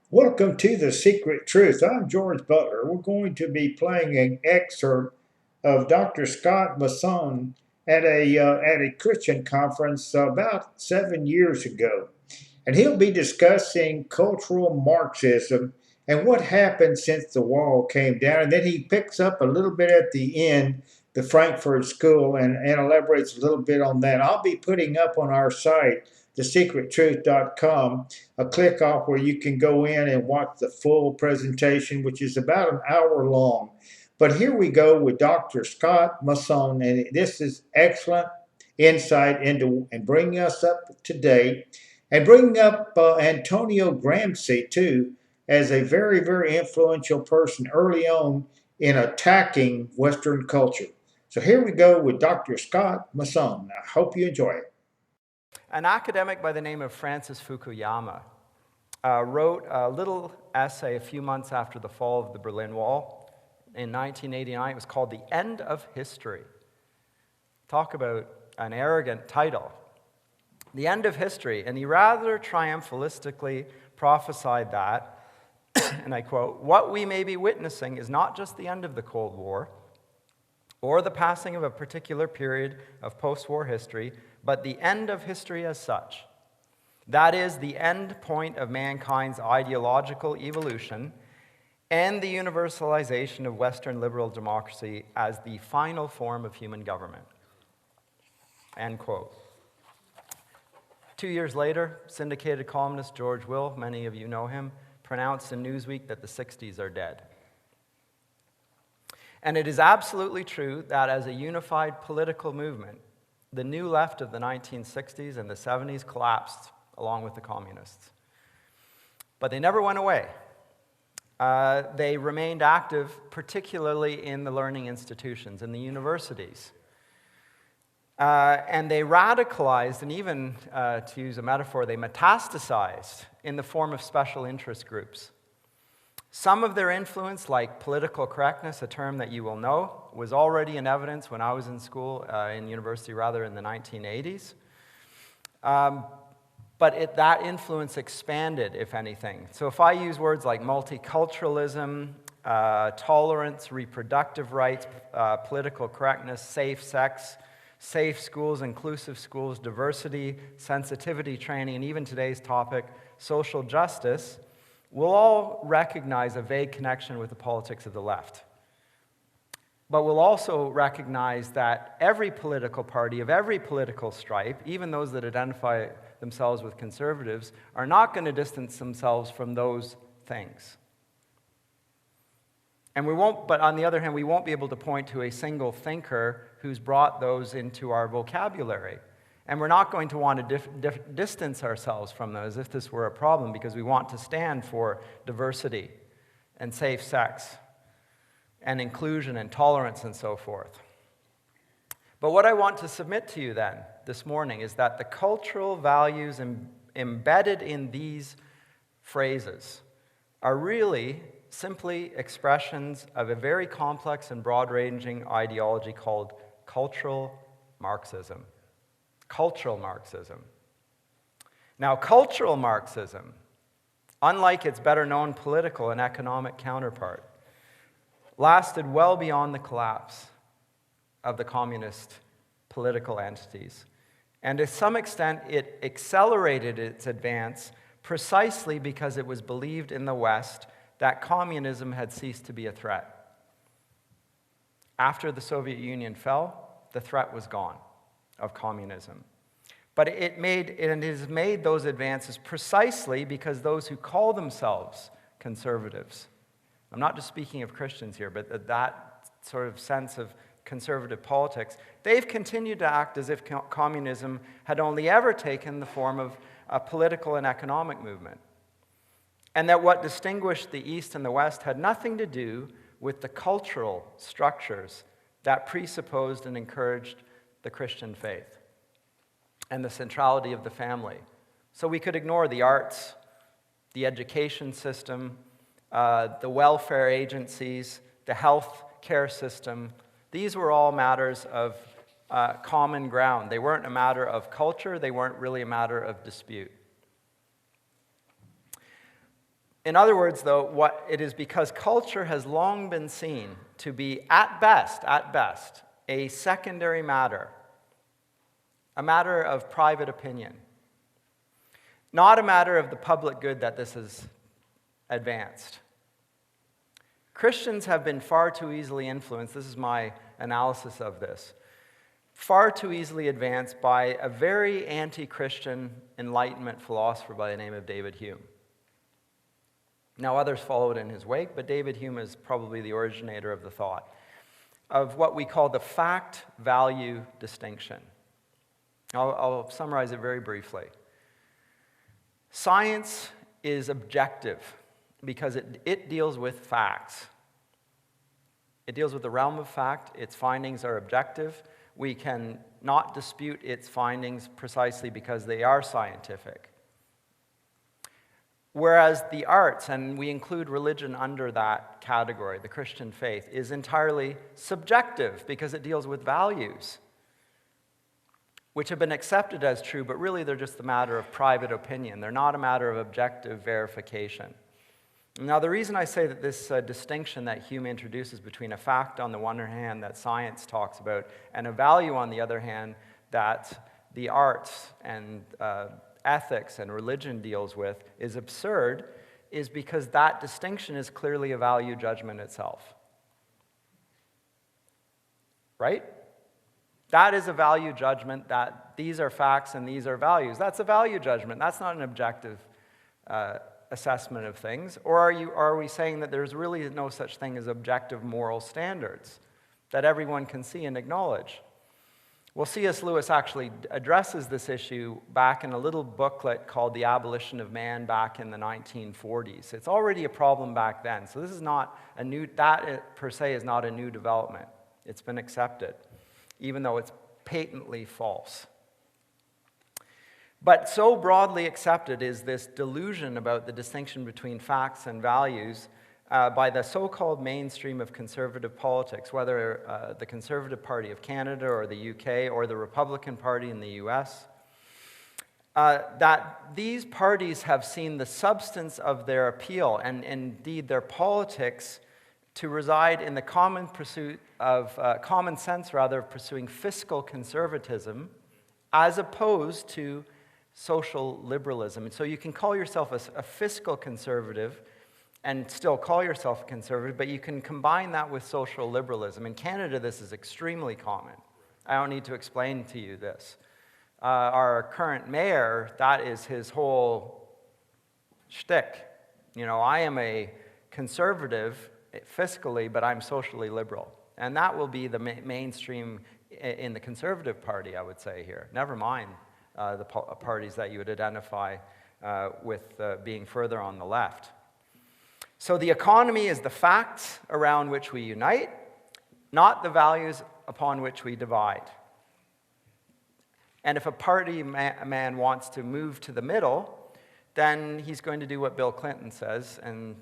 Welcome to The Secret Truth. I'm George Butler. We're going to be playing an excerpt of Drscottmasson at a Christian conference about 7 years ago. And he'll be discussing cultural Marxism and what happened since the wall came down. And then he picks up a little bit at the end, the Frankfurt School, and elaborates a little bit on that. I'll be putting up on our site, thesecrettruth.com, a click off where you can go in and watch the full presentation, which is about an hour long. But here we go with Dr. Scott Masson, and this is excellent insight into and bringing us up to date and bringing up Antonio Gramsci too as a very, very influential person early on in attacking Western culture. So here we go with Dr. Scott Masson. I hope you enjoy it. An academic by the name of Francis Fukuyama wrote a little essay a few months after the fall of the Berlin Wall in 1989. It was called The End of History. Talk about an arrogant title. The End of History. And he rather triumphalistically prophesied that, and I quote, "What we may be witnessing is not just the end of the Cold War or the passing of a particular period of post-war history, but the end of history as such. That is, the end point of mankind's ideological evolution and the universalization of Western liberal democracy as the final form of human government." End quote. 2 years later, syndicated columnist George Will, many of you know him, pronounced in Newsweek that the 60s are dead. And it is absolutely true that as a unified political movement, the new left of the 1960s and the 70s collapsed along with the communists. But they never went away. They remained active, particularly in the learning institutions, in the universities. And they radicalized, and even, to use a metaphor, they metastasized in the form of special interest groups. Some of their influence, like political correctness, a term that you will know, was already in evidence when I was in school, in university rather, in the 1980s. But that influence expanded, if anything. So if I use words like multiculturalism, tolerance, reproductive rights, political correctness, safe sex, safe schools, inclusive schools, diversity, sensitivity training, and even today's topic, social justice, we'll all recognize a vague connection with the politics of the left. But we'll also recognize that every political party of every political stripe, even those that identify themselves with conservatives, are not going to distance themselves from those things. And we won't, but on the other hand, we won't be able to point to a single thinker who's brought those into our vocabulary. And we're not going to want to distance ourselves from them as if this were a problem, because we want to stand for diversity and safe sex and inclusion and tolerance and so forth. But what I want to submit to you then this morning is that the cultural values embedded in these phrases are really simply expressions of a very complex and broad-ranging ideology called cultural Marxism. Cultural Marxism. Now, cultural Marxism, unlike its better-known political and economic counterpart, lasted well beyond the collapse of the communist political entities. And to some extent, it accelerated its advance precisely because it was believed in the West that communism had ceased to be a threat. After the Soviet Union fell, the threat was gone of communism. But it has made those advances precisely because those who call themselves conservatives, I'm not just speaking of Christians here, but that sort of sense of conservative politics, they've continued to act as if communism had only ever taken the form of a political and economic movement. And that what distinguished the East and the West had nothing to do with the cultural structures that presupposed and encouraged the Christian faith and the centrality of the family. So we could ignore the arts, the education system, the welfare agencies, the health care system. These were all matters of common ground. They weren't a matter of culture. They weren't really a matter of dispute. In other words, though, what it is because culture has long been seen to be, at best, a secondary matter, a matter of private opinion, not a matter of the public good that this has advanced. Christians have been far too easily influenced, this is my analysis of this, far too easily advanced by a very anti-Christian Enlightenment philosopher by the name of David Hume. Now, others followed in his wake, but David Hume is probably the originator of the thought of what we call the fact-value distinction. I'll summarize it very briefly. Science is objective because it deals with facts. It deals with the realm of fact. Its findings are objective. We can not dispute its findings precisely because they are scientific. Whereas the arts, and we include religion under that category, the Christian faith, is entirely subjective because it deals with values, which have been accepted as true, but really they're just a matter of private opinion. They're not a matter of objective verification. Now, the reason I say that this distinction that Hume introduces between a fact on the one hand that science talks about and a value on the other hand that the arts and ethics and religion deals with is absurd is because that distinction is clearly a value judgment itself. Right? That is a value judgment that these are facts and these are values. That's a value judgment. That's not an objective assessment of things. Or are we saying that there's really no such thing as objective moral standards that everyone can see and acknowledge? Well, C.S. Lewis actually addresses this issue back in a little booklet called The Abolition of Man back in the 1940s. It's already a problem back then. So this is not a new, that per se is not a new development. It's been accepted, even though it's patently false. But so broadly accepted is this delusion about the distinction between facts and values by the so-called mainstream of conservative politics, whether the Conservative Party of Canada or the UK or the Republican Party in the US, that these parties have seen the substance of their appeal and indeed their politics to reside in the common pursuit of, common sense rather, of pursuing fiscal conservatism as opposed to social liberalism. And so you can call yourself a fiscal conservative and still call yourself a conservative, but you can combine that with social liberalism. In Canada, this is extremely common. I don't need to explain to you this. Our current mayor, that is his whole shtick. You know, I am a conservative fiscally, but I'm socially liberal. And that will be the mainstream in the Conservative Party, I would say here. Never mind the parties that you would identify with being further on the left. So the economy is the facts around which we unite, not the values upon which we divide. And if a party man wants to move to the middle, then he's going to do what Bill Clinton says and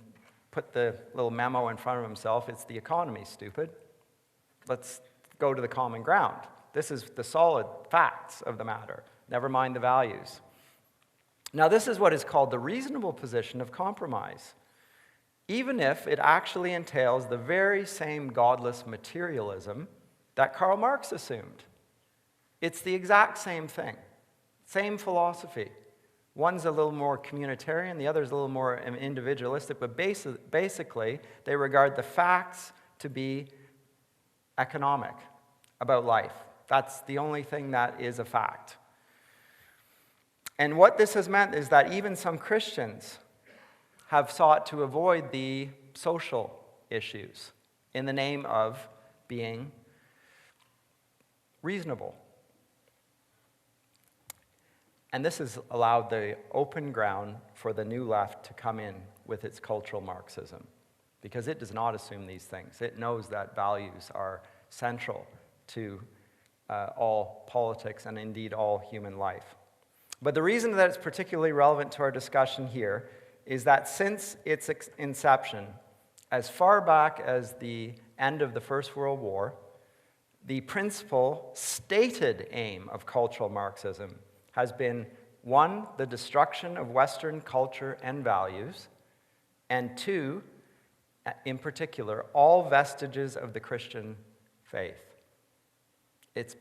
put the little memo in front of himself. It's the economy, stupid. Let's go to the common ground. This is the solid facts of the matter. Never mind the values. Now, this is what is called the reasonable position of compromise, even if it actually entails the very same godless materialism that Karl Marx assumed. It's the exact same thing, same philosophy. One's a little more communitarian, the other's a little more individualistic, but basically they regard the facts to be economic about life. That's the only thing that is a fact. And what this has meant is that even some Christians have sought to avoid the social issues in the name of being reasonable. And this has allowed the open ground for the new left to come in with its cultural Marxism, because it does not assume these things. It knows that values are central to all politics and indeed all human life. But the reason that it's particularly relevant to our discussion here is that since its inception, as far back as the end of the First World War, the principal stated aim of cultural Marxism has been, one, the destruction of Western culture and values, and two, in particular, all vestiges of the Christian faith. It's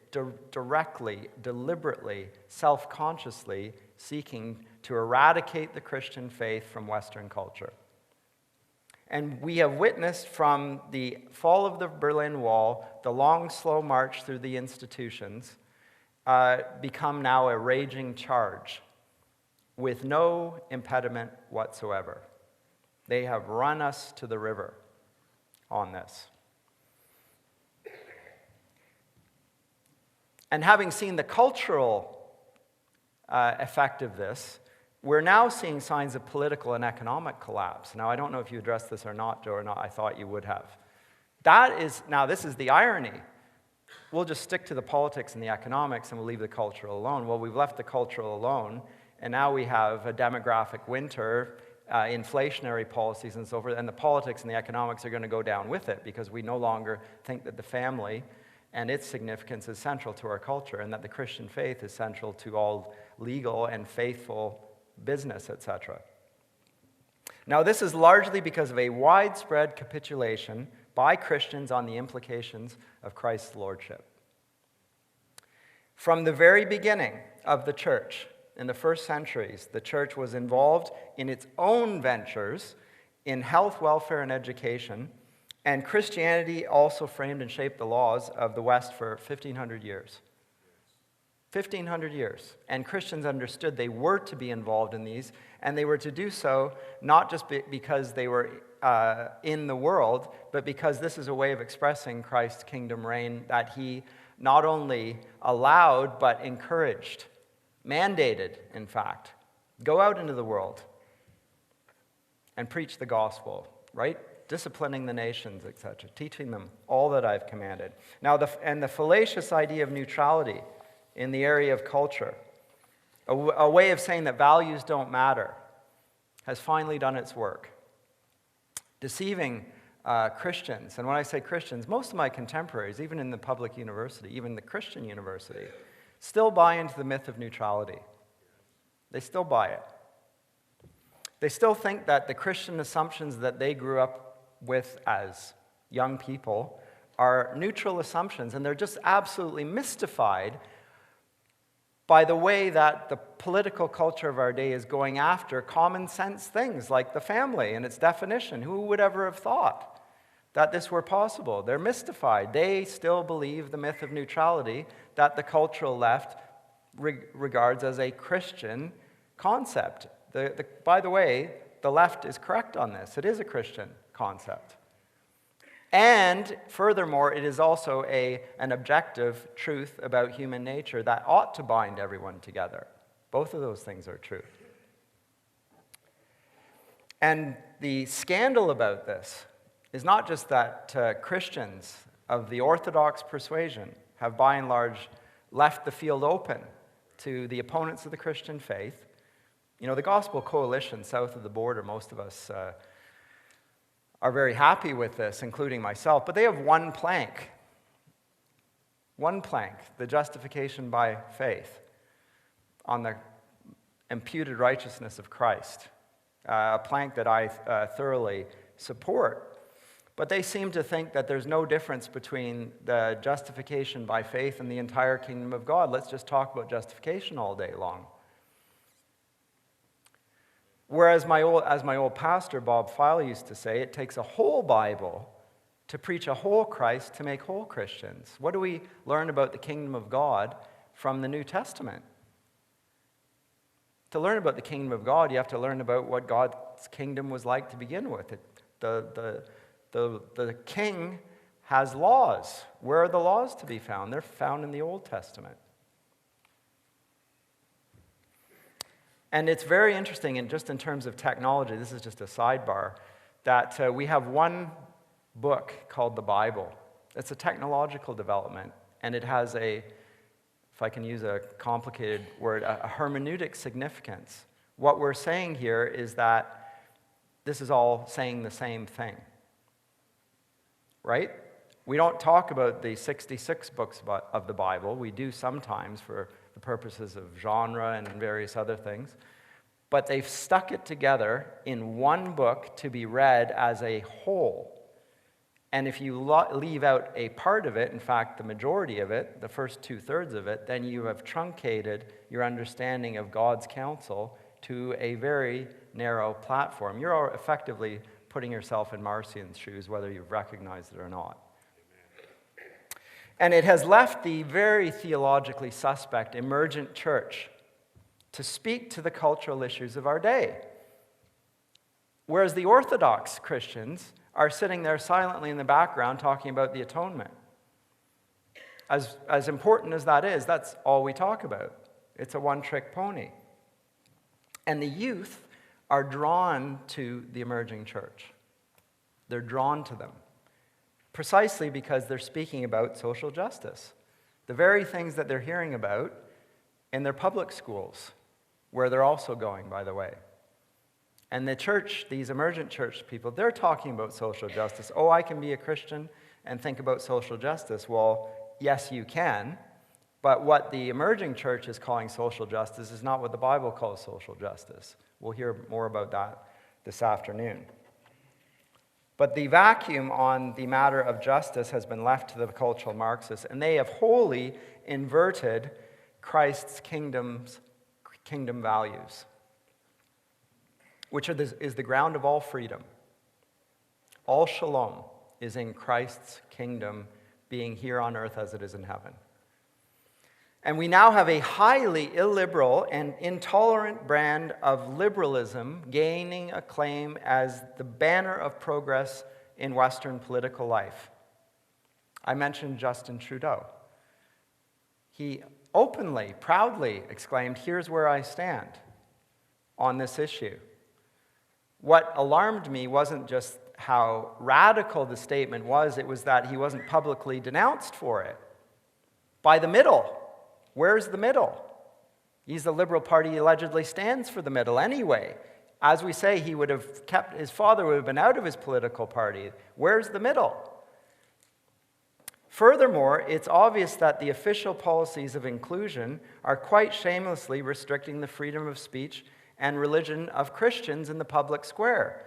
directly, deliberately, self-consciously seeking to eradicate the Christian faith from Western culture. And we have witnessed from the fall of the Berlin Wall, the long, slow march through the institutions, become now a raging charge with no impediment whatsoever. They have run us to the river on this. And having seen the cultural effect of this, we're now seeing signs of political and economic collapse. Now, I don't know if you addressed this or not, Joe, or not. I thought you would have. Now, this is the irony. We'll just stick to the politics and the economics and we'll leave the cultural alone. Well, we've left the cultural alone, and now we have a demographic winter, inflationary policies and so forth, and the politics and the economics are going to go down with it because we no longer think that the family and its significance is central to our culture, and that the Christian faith is central to all legal and faithful business, etc. Now, this is largely because of a widespread capitulation by Christians on the implications of Christ's lordship. From the very beginning of the church, in the first centuries, the church was involved in its own ventures in health, welfare, and education, and Christianity also framed and shaped the laws of the West for 1,500 years. 1,500 years. And Christians understood they were to be involved in these, and they were to do so not just because they were in the world, but because this is a way of expressing Christ's kingdom reign that he not only allowed, but encouraged, mandated, in fact. Go out into the world and preach the gospel, right? Disciplining the nations, etc., teaching them all that I've commanded. Now, the fallacious idea of neutrality in the area of culture, a way of saying that values don't matter, has finally done its work. Deceiving Christians, and when I say Christians, most of my contemporaries, even in the public university, even the Christian university, still buy into the myth of neutrality. They still buy it. They still think that the Christian assumptions that they grew up with as young people are neutral assumptions, and they're just absolutely mystified by the way that the political culture of our day is going after common sense things like the family and its definition. Who would ever have thought that this were possible? They're mystified. They still believe the myth of neutrality that the cultural left regards as a Christian concept. By the way, the left is correct on this. It is a Christian concept. And furthermore, it is also an objective truth about human nature that ought to bind everyone together. Both of those things are true. And the scandal about this is not just that Christians of the Orthodox persuasion have by and large left the field open to the opponents of the Christian faith. You know, the Gospel Coalition south of the border, most of us are very happy with this, including myself, but they have one plank, the justification by faith on the imputed righteousness of Christ, a plank that I thoroughly support. But they seem to think that there's no difference between the justification by faith and the entire kingdom of God. Let's just talk about justification all day long. Whereas as my old pastor, Bob File, used to say, it takes a whole Bible to preach a whole Christ to make whole Christians. What do we learn about the kingdom of God from the New Testament? To learn about the kingdom of God, you have to learn about what God's kingdom was like to begin with. The king has laws. Where are the laws to be found? They're found in the Old Testament. And it's very interesting, and just in terms of technology, this is just a sidebar, that we have one book called the Bible. It's a technological development, and it has if I can use a complicated word, a hermeneutic significance. What we're saying here is that this is all saying the same thing, right? We don't talk about the 66 books of the Bible. We do sometimes for the purposes of genre and various other things. but they've stuck it together in one book to be read as a whole. And if you leave out a part of it, in fact, the majority of it, the first 2/3 of it, then you have truncated your understanding of God's counsel to a very narrow platform. You're effectively putting yourself in Marcion's shoes, whether you've recognized it or not. And it has left the very theologically suspect emergent church to speak to the cultural issues of our day. Whereas the Orthodox Christians are sitting there silently in the background talking about the atonement. As important as that is, that's all we talk about. It's a one-trick pony. And the youth are drawn to the emerging church. They're drawn to them precisely because they're speaking about social justice. The very things that they're hearing about in their public schools, where they're also going, by the way. And the church, these emergent church people, they're talking about social justice. Oh, I can be a Christian and think about social justice. Well, yes, you can. But what the emerging church is calling social justice is not what the Bible calls social justice. We'll hear more about that this afternoon. But the vacuum on the matter of justice has been left to the cultural Marxists, and they have wholly inverted Christ's kingdom values, which is the ground of all freedom. All shalom is in Christ's kingdom being here on earth as it is in heaven. And we now have a highly illiberal and intolerant brand of liberalism gaining acclaim as the banner of progress in Western political life. I mentioned Justin Trudeau. He openly, proudly exclaimed, "Here's where I stand on this issue." What alarmed me wasn't just how radical the statement was, it was that he wasn't publicly denounced for it. By the middle. Where's the middle? He's the Liberal Party, he allegedly stands for the middle anyway. As we say, he would have kept, his father would have been out of his political party. Where's the middle? Furthermore, it's obvious that the official policies of inclusion are quite shamelessly restricting the freedom of speech and religion of Christians in the public square.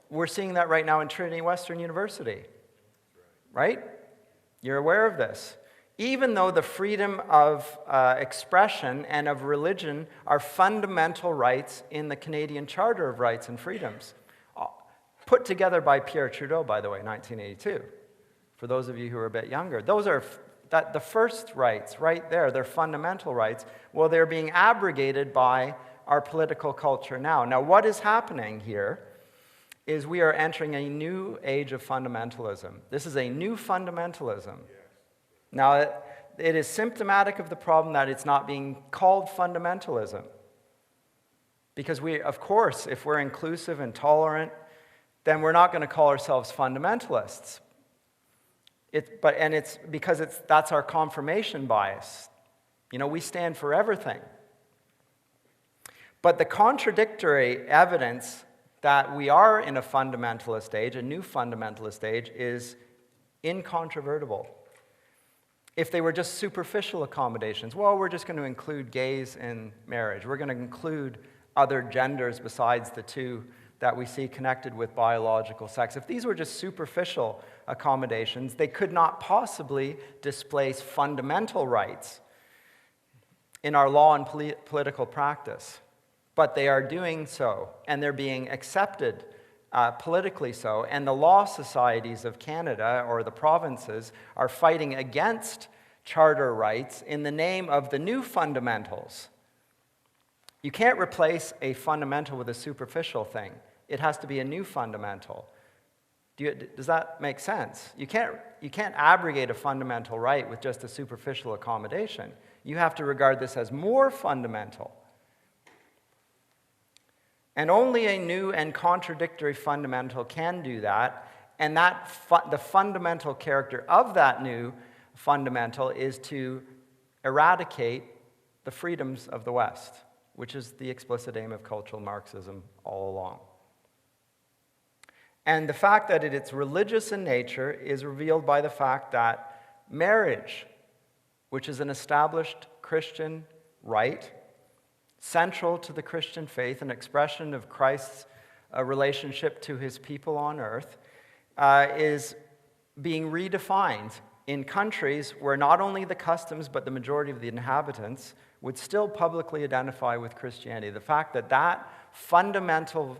We're seeing that right now in Trinity Western University, right? You're aware of this. Even though the freedom of expression and of religion are fundamental rights in the Canadian Charter of Rights and Freedoms, put together by Pierre Trudeau, by the way, 1982, for those of you who are a bit younger. Those are the first rights right there. They're fundamental rights. Well, they're being abrogated by our political culture now. Now, what is happening here is we are entering a new age of fundamentalism. This is a new fundamentalism. Now, it is symptomatic of the problem that it's not being called fundamentalism. Because we, of course, if we're inclusive and tolerant, then we're not going to call ourselves fundamentalists. It's because that's our confirmation bias. You know, we stand for everything. But the contradictory evidence that we are in a fundamentalist age, a new fundamentalist age, is incontrovertible. If they were just superficial accommodations, well, we're just going to include gays in marriage. We're going to include other genders besides the two that we see connected with biological sex. If these were just superficial accommodations, they could not possibly displace fundamental rights in our law and political practice. But they are doing so, and they're being accepted politically so, and the law societies of Canada or the provinces are fighting against charter rights in the name of the new fundamentals. You can't replace a fundamental with a superficial thing. It has to be a new fundamental. Does that make sense? You can't abrogate a fundamental right with just a superficial accommodation. You have to regard this as more fundamental. And only a new and contradictory fundamental can do that, and the fundamental character of that new fundamental is to eradicate the freedoms of the West, which is the explicit aim of cultural Marxism all along. And the fact that it's religious in nature is revealed by the fact that marriage, which is an established Christian right, central to the Christian faith, an expression of Christ's relationship to his people on earth, is being redefined in countries where not only the customs but the majority of the inhabitants would still publicly identify with Christianity. The fact that that fundamental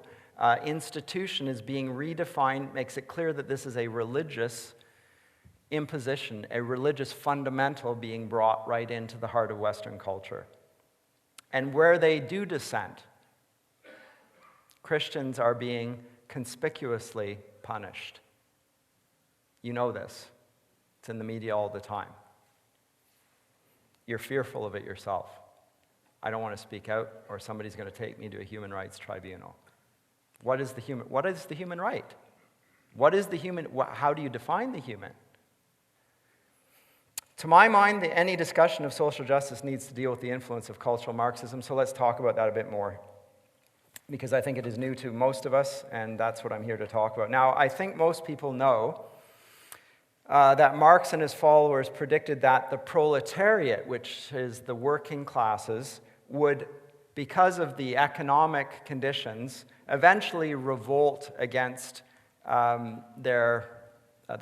institution is being redefined makes it clear that this is a religious imposition, a religious fundamental being brought right into the heart of Western culture. And where they do dissent, Christians are being conspicuously punished. You know this. It's in the media all the time. You're fearful of it yourself. I don't want to speak out, or somebody's going to take me to a human rights tribunal. What is the human right? What is the human? How do you define the human? To my mind, any discussion of social justice needs to deal with the influence of cultural Marxism, so let's talk about that a bit more, because I think it is new to most of us, and that's what I'm here to talk about. Now, I think most people know that Marx and his followers predicted that the proletariat, which is the working classes, would, because of the economic conditions, eventually revolt against the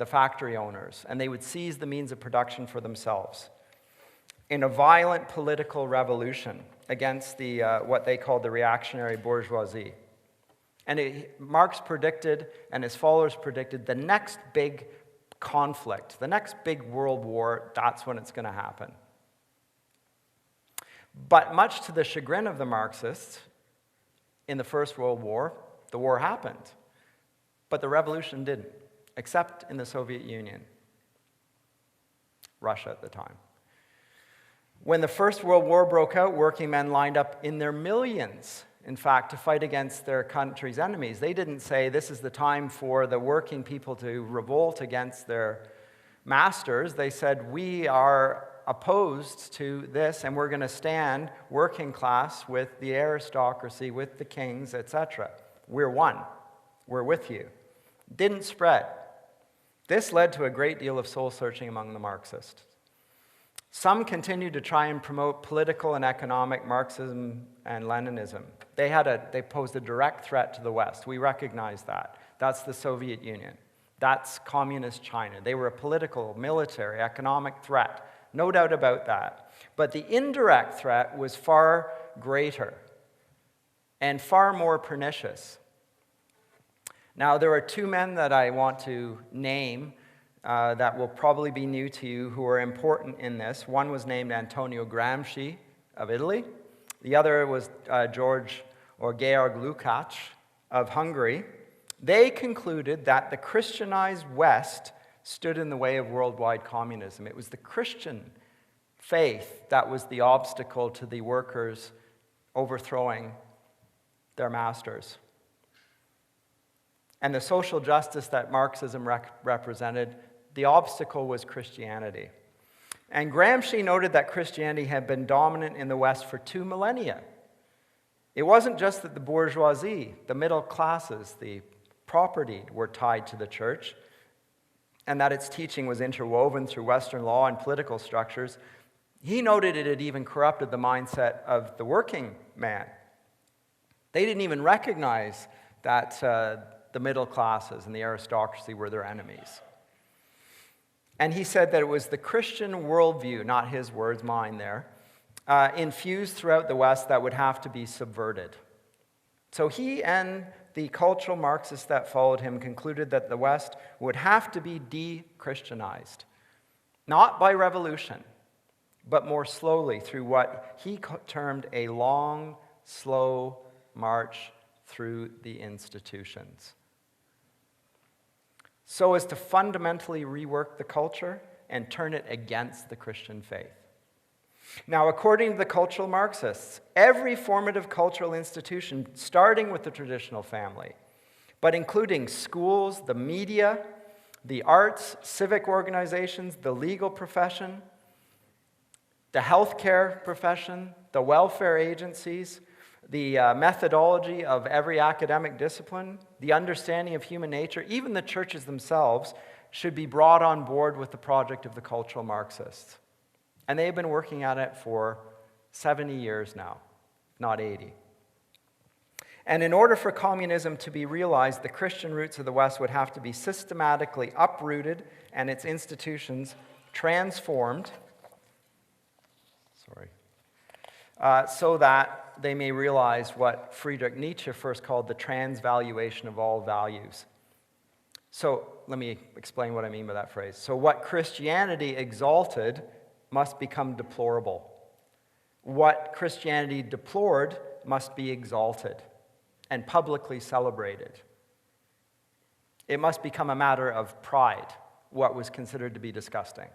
factory owners, and they would seize the means of production for themselves in a violent political revolution against the what they called the reactionary bourgeoisie. And Marx predicted, and his followers predicted, the next big conflict, the next big world war, that's when it's going to happen. But much to the chagrin of the Marxists, in the First World War, the war happened. But the revolution didn't, except in the Soviet Union, Russia at the time. When the First World War broke out, working men lined up in their millions, in fact, to fight against their country's enemies. They didn't say, this is the time for the working people to revolt against their masters. They said, we are opposed to this, and we're going to stand working class with the aristocracy, with the kings, etc. We're one. We're with you. Didn't spread. This led to a great deal of soul-searching among the Marxists. Some continued to try and promote political and economic Marxism and Leninism. They posed a direct threat to the West. We recognize that. That's the Soviet Union. That's communist China. They were a political, military, economic threat. No doubt about that. But the indirect threat was far greater and far more pernicious. Now, there are two men that I want to name that will probably be new to you who are important in this. One was named Antonio Gramsci of Italy. The other was Georg Lukács of Hungary. They concluded that the Christianized West stood in the way of worldwide communism. It was the Christian faith that was the obstacle to the workers overthrowing their masters. And the social justice that Marxism represented, the obstacle was Christianity. And Gramsci noted that Christianity had been dominant in the West for 2 millennia. It wasn't just that the bourgeoisie, the middle classes, the property were tied to the church, and that its teaching was interwoven through Western law and political structures. He noted it had even corrupted the mindset of the working man. They didn't even recognize that the middle classes and the aristocracy were their enemies. And he said that it was the Christian worldview, not his words, mine there, infused throughout the West that would have to be subverted. So he and the cultural Marxists that followed him concluded that the West would have to be de-Christianized, not by revolution, but more slowly through what he termed a long, slow march through the institutions, so as to fundamentally rework the culture and turn it against the Christian faith. Now, according to the cultural Marxists, every formative cultural institution, starting with the traditional family, but including schools, the media, the arts, civic organizations, the legal profession, the healthcare profession, the welfare agencies, the methodology of every academic discipline, the understanding of human nature, even the churches themselves, should be brought on board with the project of the cultural Marxists. And they have been working at it for 70 years now, not 80. And in order for communism to be realized, the Christian roots of the West would have to be systematically uprooted and its institutions transformed, so that they may realize what Friedrich Nietzsche first called the transvaluation of all values. So let me explain what I mean by that phrase. So what Christianity exalted must become deplorable. What Christianity deplored must be exalted and publicly celebrated. It must become a matter of pride, what was considered to be disgusting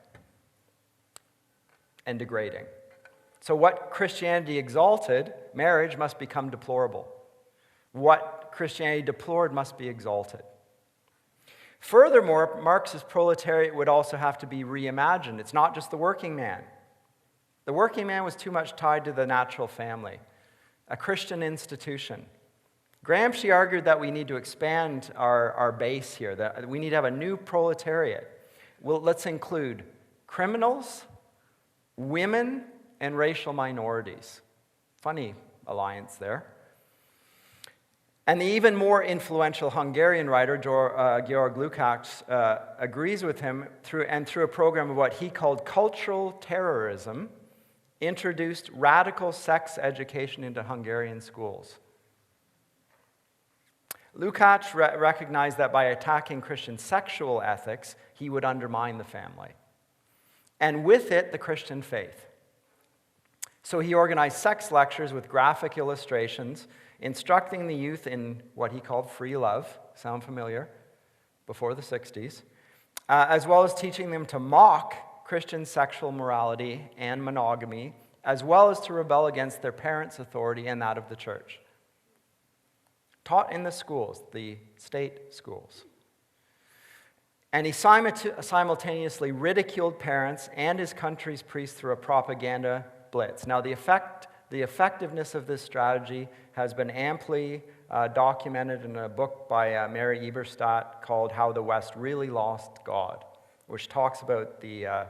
and degrading. So what Christianity exalted, marriage, must become deplorable. What Christianity deplored must be exalted. Furthermore, Marxist proletariat would also have to be reimagined. It's not just the working man. The working man was too much tied to the natural family, a Christian institution. Gramsci argued that we need to expand our base here, that we need to have a new proletariat. Well, let's include criminals, women, and racial minorities. Funny alliance there. And the even more influential Hungarian writer, Georg Lukács, agrees with him through a program of what he called cultural terrorism, introduced radical sex education into Hungarian schools. Lukács recognized that by attacking Christian sexual ethics, he would undermine the family, and with it, the Christian faith. So he organized sex lectures with graphic illustrations, instructing the youth in what he called free love, sound familiar, before the 60s, as well as teaching them to mock Christian sexual morality and monogamy, as well as to rebel against their parents' authority and that of the church. Taught in the schools, the state schools. And he simultaneously ridiculed parents and his country's priests through a propaganda blitz. Now, the effectiveness of this strategy has been amply documented in a book by Mary Eberstadt called How the West Really Lost God, which talks about the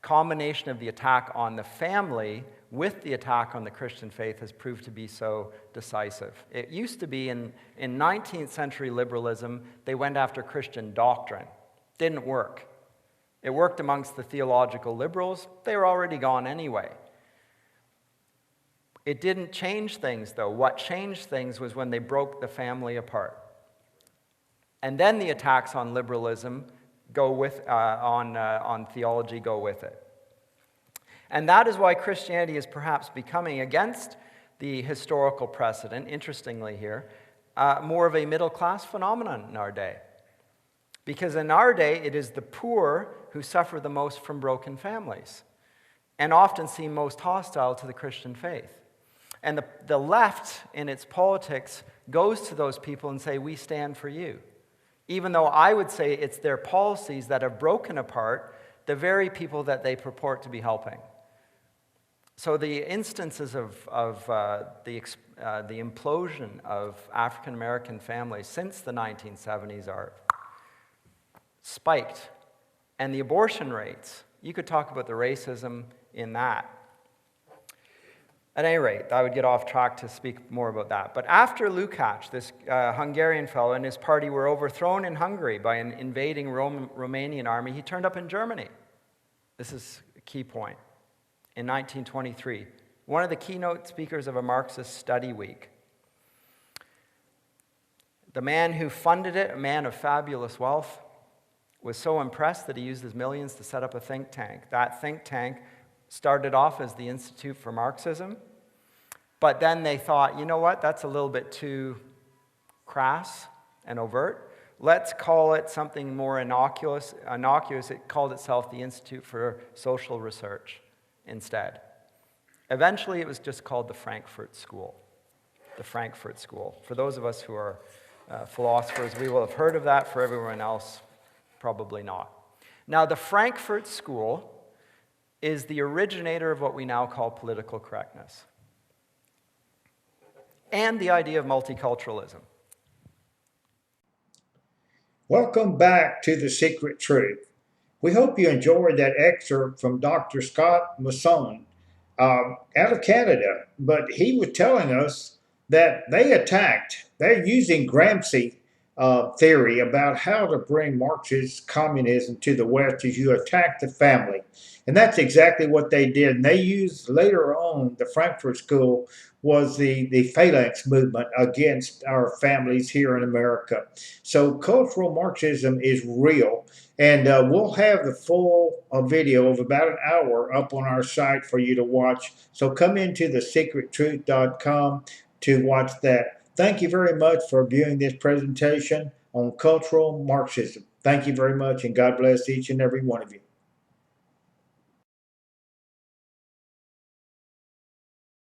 combination of the attack on the family with the attack on the Christian faith has proved to be so decisive. It used to be in 19th century liberalism, they went after Christian doctrine. Didn't work. It worked amongst the theological liberals. They were already gone anyway. It didn't change things, though. What changed things was when they broke the family apart. And then the attacks on liberalism on theology go with it. And that is why Christianity is perhaps becoming, against the historical precedent, interestingly here, more of a middle-class phenomenon in our day. Because in our day, it is the poor who suffer the most from broken families and often seem most hostile to the Christian faith. And the left, in its politics, goes to those people and say, we stand for you. Even though I would say it's their policies that have broken apart the very people that they purport to be helping. So the instances of the implosion of African American families since the 1970s are spiked. And the abortion rates, you could talk about the racism in that. At any rate, I would get off track to speak more about that. But after Lukács, this Hungarian fellow, and his party were overthrown in Hungary by an invading Romanian army, he turned up in Germany. This is a key point. In 1923, one of the keynote speakers of a Marxist study week. The man who funded it, a man of fabulous wealth, was so impressed that he used his millions to set up a think tank. That think tank started off as the Institute for Marxism, but then they thought, you know what, that's a little bit too crass and overt. Let's call it something more innocuous. It called itself the Institute for Social Research instead. Eventually, it was just called the Frankfurt School. The Frankfurt School. For those of us who are philosophers, we will have heard of that. For everyone else, probably not. Now, the Frankfurt School is the originator of what we now call political correctness and the idea of multiculturalism. Welcome back to The Secret Truth. We hope you enjoyed that excerpt from Dr. Scott Masson out of Canada, but he was telling us that they're using Gramsci theory about how to bring Marxist communism to the West is you attack the family. And that's exactly what they did. And they used later on, the Frankfurt School was the phalanx movement against our families here in America. So cultural Marxism is real. And we'll have the full video of about an hour up on our site for you to watch. So come into thesecrettruth.com to watch that. Thank you very much for viewing this presentation on cultural Marxism. Thank you very much, and God bless each and every one of you.